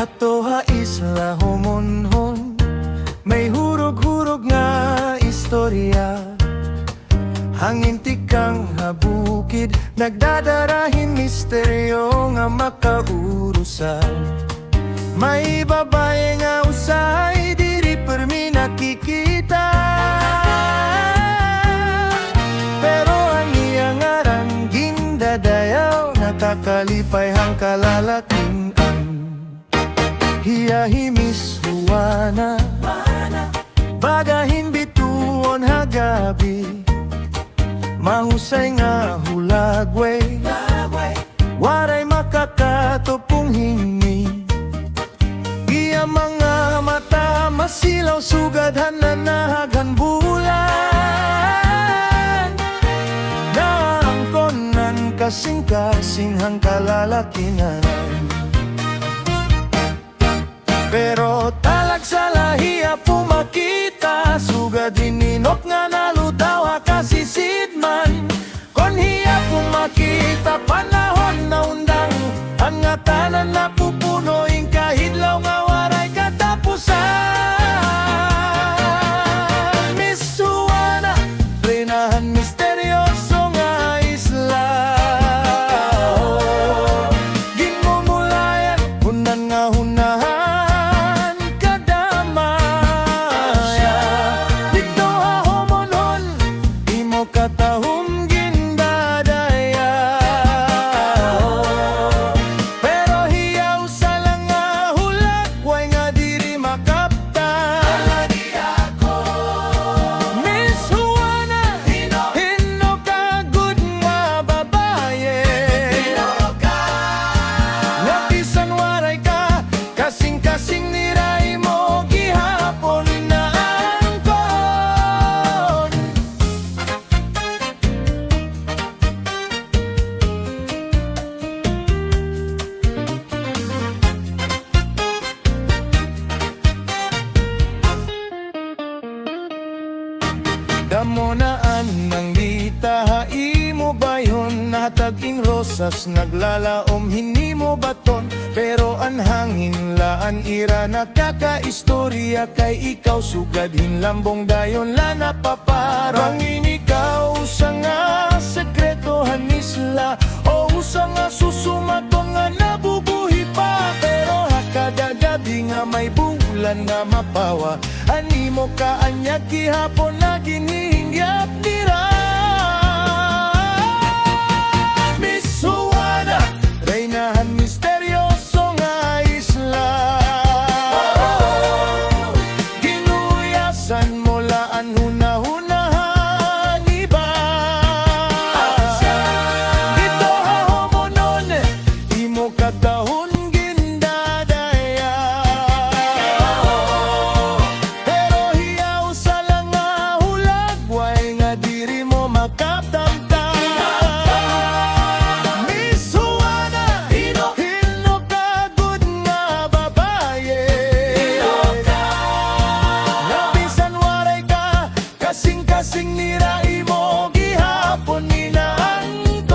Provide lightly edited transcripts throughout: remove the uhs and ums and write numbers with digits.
Hato ha isla homonhon, may hurog-hurog nga istorya. Hangin tikang habukid, nagdadarahin misteryo nga makaurusan. May babae nga usay, diri permi nakikita. Pero ang iyang arang gindadayaw, nakakalipay hang kalalaking hiyahi Miss Juana. Bagahin bituon hagabi, mahusay nga hulagway, waray makakatupong hingmi. Iya mga mata masilaw, sugad hananahaghan bulan. Naangkonan kasing-kasing hang kalalakinan. Pero talag sa lahiya pumakita, sugad hininok nga nalutaw kasisidman. Kon hiya pumakita, panahon na undang, ang nga tanan na pupunoing kahidlaw nga waray katapusan. Miss Juana, reynahan misteryoso nga isla. Ginmumulayan, hunan nga hunahan, katahong gindadaya. Pero hiyaw sa lang nga hulak, way nga diri makaptan. Alagi ako Miss Juana, hino ka good nga babaye. Hino ka nga bisan waray ka, kasing-kasing niray mo gihapon na. Damo naan nang dita, haimo ba yun? Nahataging rosas, naglalaom, hinimo baton. Pero ang hangin laan ira, nakakaistorya kay ikaw. Sugad hinlambong dayon la napaparang. Bangin ikaw sa nga sekretohan isla, o sa nga susumatong nga nabubuhi pa. Pero hakadagabi nga may bulan nga mapawa, animo ka anyag gihapon na ginihingyap nira. Miss Juana, reynahan misteryoso nga isla. Ginuyasan mo laan huna-hunahan iba. Dito ha homonon, imo katahon gindadaya. Pero hiyaw sa lang nga hulagway, nga diri mo makaptamtam. Miss Juana, hino ka good nga babaye. Nga bisan waray ka, kasing-kasing nira imo gihapon ninaangkon.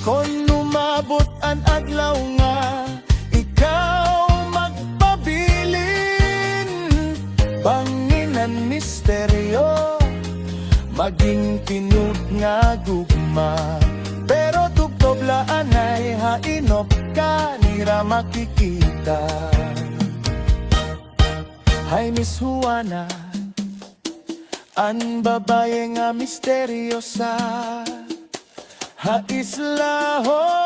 Kon lumabot ang adlaw nga ikaw magpabilin, banginan misteryo, maging tinud nga gugma. Pero tugtoblaan ay hainop ka, nira makikita. Hay Miss Juana, ang babae nga misteryosa, ha isla ho.